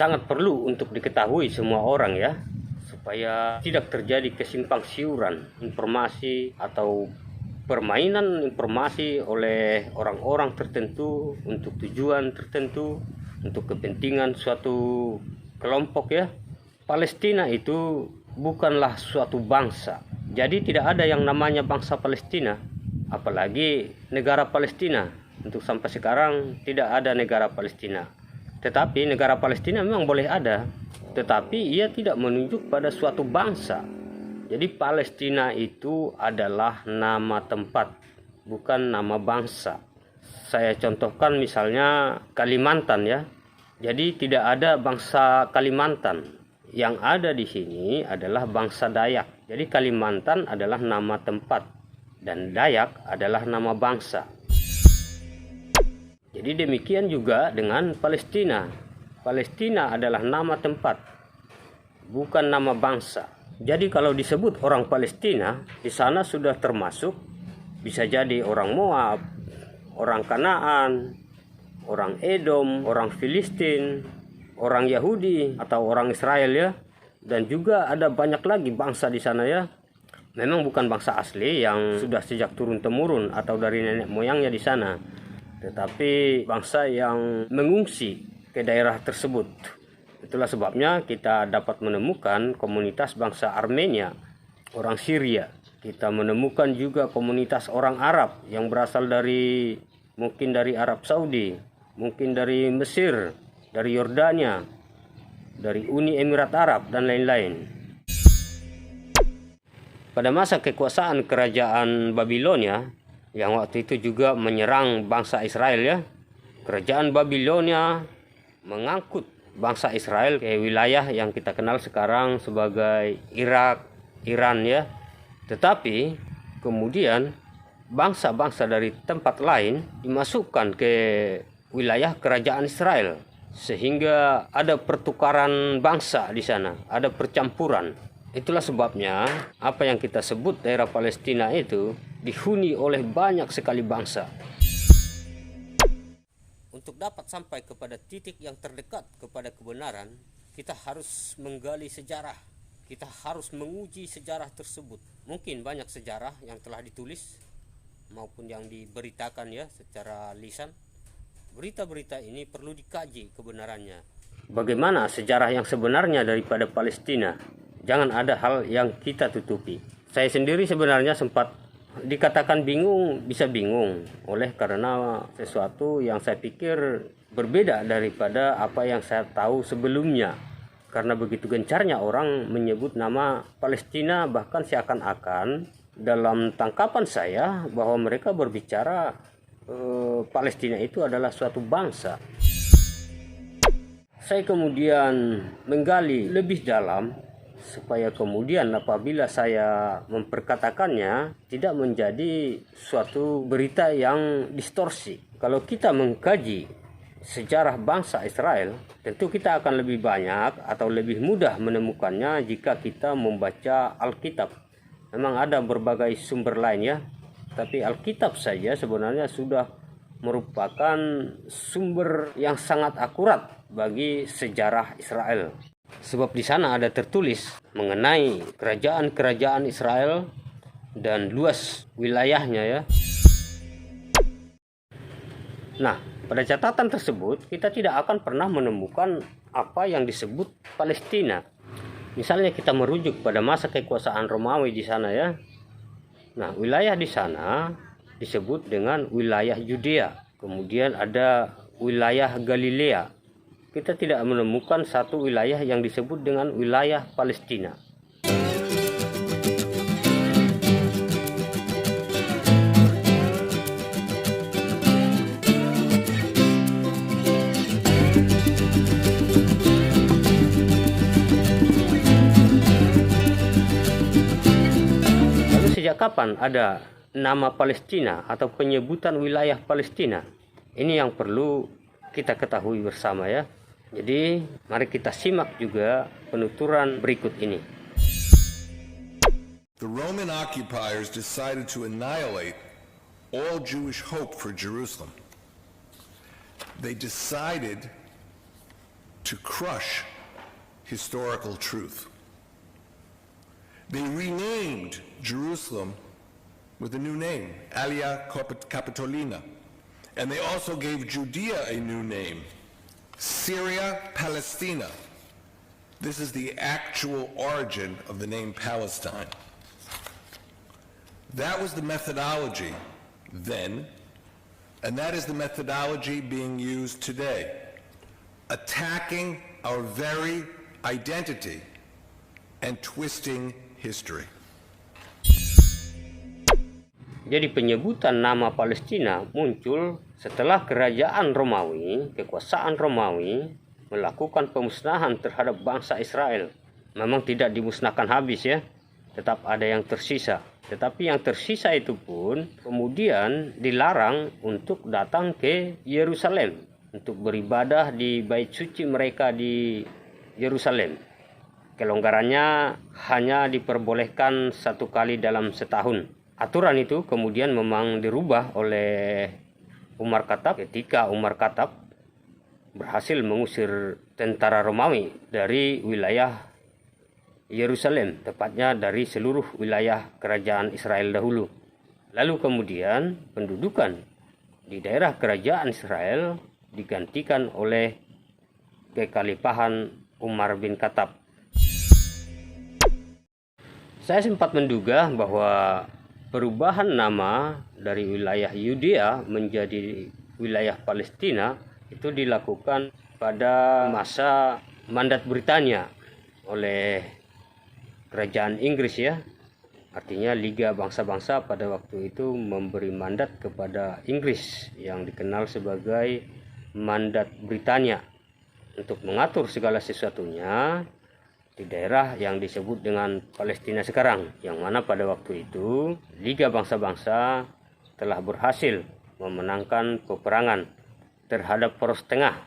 sangat perlu untuk diketahui semua orang ya, supaya tidak terjadi kesimpang siuran informasi atau permainan informasi oleh orang-orang tertentu untuk tujuan tertentu, untuk kepentingan suatu kelompok ya. Palestina itu bukanlah suatu bangsa. Jadi tidak ada yang namanya bangsa Palestina, apalagi negara Palestina. Untuk sampai sekarang tidak ada negara Palestina. Tetapi negara Palestina memang boleh ada, tetapi ia tidak menunjuk pada suatu bangsa. Jadi Palestina itu adalah nama tempat, bukan nama bangsa. Saya contohkan misalnya Kalimantan ya. Jadi tidak ada bangsa Kalimantan. Yang ada di sini adalah bangsa Dayak. Jadi Kalimantan adalah nama tempat dan Dayak adalah nama bangsa. Jadi demikian juga dengan Palestina. Palestina adalah nama tempat, bukan nama bangsa. Jadi kalau disebut orang Palestina, di sana sudah termasuk bisa jadi orang Moab, orang Kanaan, orang Edom, orang Filistin, orang Yahudi atau orang Israel ya. Dan juga ada banyak lagi bangsa di sana ya. Memang bukan bangsa asli yang sudah sejak turun temurun atau dari nenek moyangnya di sana, tetapi bangsa yang mengungsi ke daerah tersebut. Itulah sebabnya kita dapat menemukan komunitas bangsa Armenia, orang Syria. Kita menemukan juga komunitas orang Arab yang berasal dari mungkin dari Arab Saudi, mungkin dari Mesir, dari Yordania, dari Uni Emirat Arab dan lain-lain. Pada masa kekuasaan kerajaan Babilonia yang waktu itu juga menyerang bangsa Israel ya, kerajaan Babilonia mengangkut bangsa Israel ke wilayah yang kita kenal sekarang sebagai Irak, Iran ya. Tetapi kemudian bangsa-bangsa dari tempat lain dimasukkan ke wilayah kerajaan Israel, sehingga ada pertukaran bangsa di sana, ada percampuran. Itulah sebabnya apa yang kita sebut daerah Palestina itu dihuni oleh banyak sekali bangsa. Untuk dapat sampai kepada titik yang terdekat kepada kebenaran, kita harus menggali sejarah. Kita harus menguji sejarah tersebut. Mungkin banyak sejarah yang telah ditulis maupun yang diberitakan ya secara lisan. Berita-berita ini perlu dikaji kebenarannya. Bagaimana sejarah yang sebenarnya daripada Palestina? Jangan ada hal yang kita tutupi. Saya sendiri sebenarnya sempat dikatakan bingung, bisa bingung oleh karena sesuatu yang saya pikir berbeda daripada apa yang saya tahu sebelumnya. Karena begitu gencarnya orang menyebut nama Palestina, bahkan seakan-akan dalam tangkapan saya bahwa mereka berbicara Palestina itu adalah suatu bangsa. Saya kemudian menggali lebih dalam supaya kemudian apabila saya memperkatakannya tidak menjadi suatu berita yang distorsi. Kalau kita mengkaji sejarah bangsa Israel, tentu kita akan lebih banyak atau lebih mudah menemukannya jika kita membaca Alkitab. Memang ada berbagai sumber lain ya, tapi Alkitab saja sebenarnya sudah merupakan sumber yang sangat akurat bagi sejarah Israel. Sebab di sana ada tertulis mengenai kerajaan-kerajaan Israel dan luas wilayahnya ya. Nah, pada catatan tersebut kita tidak akan pernah menemukan apa yang disebut Palestina. Misalnya kita merujuk pada masa kekuasaan Romawi di sana ya. Nah, wilayah di sana disebut dengan wilayah Yudea. Kemudian ada wilayah Galilea. Kita tidak menemukan satu wilayah yang disebut dengan wilayah Palestina. Lalu sejak kapan ada nama Palestina atau penyebutan wilayah Palestina? Ini yang perlu kita ketahui bersama ya. Jadi mari kita simak juga penuturan berikut ini. The Roman occupiers decided to annihilate all Jewish hope for Jerusalem. They decided to crush historical truth. They renamed Jerusalem with a new name, Alia Capitolina. And they also gave Judea a new name, Syria Palestina. This is the actual origin of the name Palestine. That was the methodology then, and that is the methodology being used today, attacking our very identity and twisting history. Jadi penyebutan nama Palestina muncul setelah kerajaan Romawi, kekuasaan Romawi melakukan pemusnahan terhadap bangsa Israel. Memang tidak dimusnahkan habis ya, tetap ada yang tersisa. Tetapi yang tersisa itu pun kemudian dilarang untuk datang ke Yerusalem untuk beribadah di bait suci mereka di Yerusalem. Kelonggarannya hanya diperbolehkan 1 kali dalam setahun. Aturan itu kemudian memang dirubah oleh Umar Khattab ketika Umar Khattab berhasil mengusir tentara Romawi dari wilayah Yerusalem, tepatnya dari seluruh wilayah kerajaan Israel dahulu. Lalu kemudian pendudukan di daerah kerajaan Israel digantikan oleh kekhalifahan Umar bin Khattab. Saya sempat menduga bahwa perubahan nama dari wilayah Yudea menjadi wilayah Palestina itu dilakukan pada masa mandat Britania oleh kerajaan Inggris ya. Artinya Liga Bangsa-Bangsa pada waktu itu memberi mandat kepada Inggris yang dikenal sebagai mandat Britania untuk mengatur segala sesuatunya di daerah yang disebut dengan Palestina sekarang, yang mana pada waktu itu Liga Bangsa-Bangsa telah berhasil memenangkan peperangan terhadap Poros Tengah.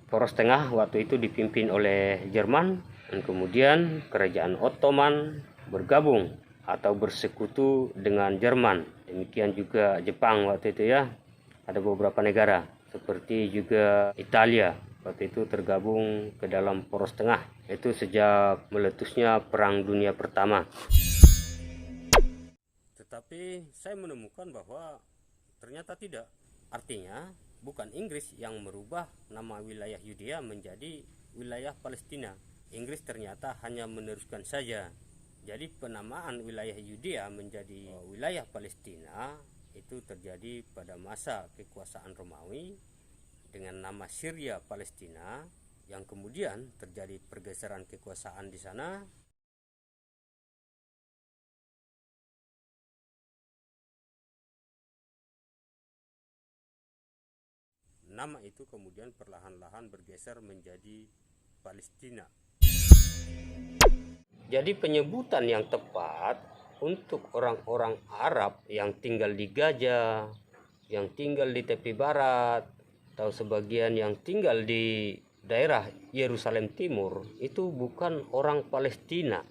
Poros Tengah waktu itu dipimpin oleh Jerman, dan kemudian kerajaan Ottoman bergabung atau bersekutu dengan Jerman. Demikian juga Jepang waktu itu ya. Ada beberapa negara seperti juga Italia waktu itu tergabung ke dalam Poros Tengah. Itu sejak meletusnya Perang Dunia Pertama. Tetapi saya menemukan bahwa ternyata tidak. Artinya bukan Inggris yang merubah nama wilayah Yudea menjadi wilayah Palestina. Inggris ternyata hanya meneruskan saja. Jadi penamaan wilayah Yudea menjadi wilayah Palestina itu terjadi pada masa kekuasaan Romawi dengan nama Syria Palestina, yang kemudian terjadi pergeseran kekuasaan di sana. Nama itu kemudian perlahan-lahan bergeser menjadi Palestina. Jadi penyebutan yang tepat untuk orang-orang Arab yang tinggal di Gaza, yang tinggal di tepi barat, atau sebagian yang tinggal di daerah Yerusalem Timur, itu bukan orang Palestina.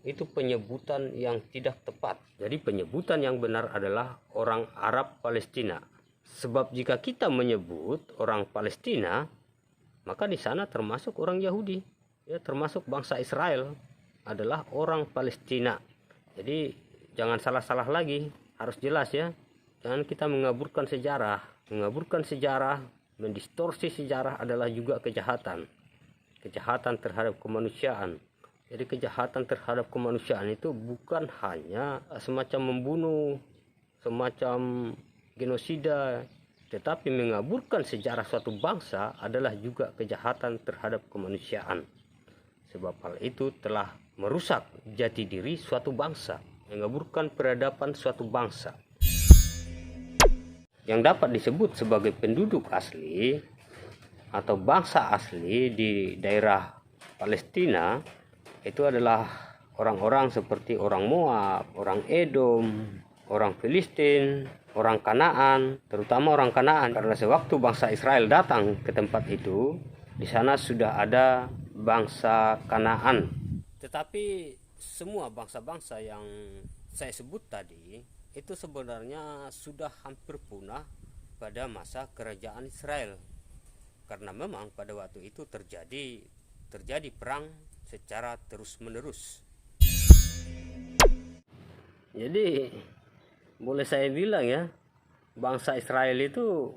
Itu penyebutan yang tidak tepat. Jadi penyebutan yang benar adalah orang Arab Palestina. Sebab jika kita menyebut orang Palestina, maka di sana termasuk orang Yahudi, ya, termasuk bangsa Israel adalah orang Palestina. Jadi jangan salah-salah lagi, harus jelas ya. Jangan kita mengaburkan sejarah. Mengaburkan sejarah, mendistorsi sejarah adalah juga kejahatan. Kejahatan terhadap kemanusiaan. Jadi kejahatan terhadap kemanusiaan itu bukan hanya semacam membunuh, semacam genosida, tetapi mengaburkan sejarah suatu bangsa adalah juga kejahatan terhadap kemanusiaan. Sebab hal itu telah merusak jati diri suatu bangsa, mengaburkan peradaban suatu bangsa. Yang dapat disebut sebagai penduduk asli atau bangsa asli di daerah Palestina itu adalah orang-orang seperti orang Moab, orang Edom, orang Filistin, orang Kanaan, terutama orang Kanaan, karena sewaktu bangsa Israel datang ke tempat itu, di sana sudah ada bangsa Kanaan. Tetapi semua bangsa-bangsa yang saya sebut tadi itu sebenarnya sudah hampir punah pada masa kerajaan Israel. karena memang pada waktu itu terjadi perang secara terus-menerus. Jadi boleh saya bilang ya, bangsa Israel itu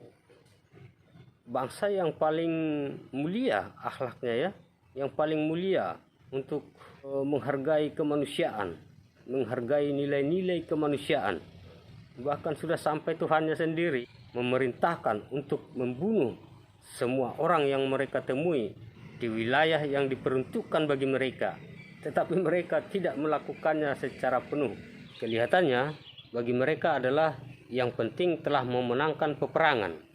bangsa yang paling mulia akhlaknya ya, yang paling mulia untuk menghargai kemanusiaan, menghargai nilai-nilai kemanusiaan. Bahkan sudah sampai Tuhannya sendiri memerintahkan untuk membunuh semua orang yang mereka temui di wilayah yang diperuntukkan bagi mereka. Tetapi mereka tidak melakukannya secara penuh. Kelihatannya bagi mereka adalah yang penting telah memenangkan peperangan.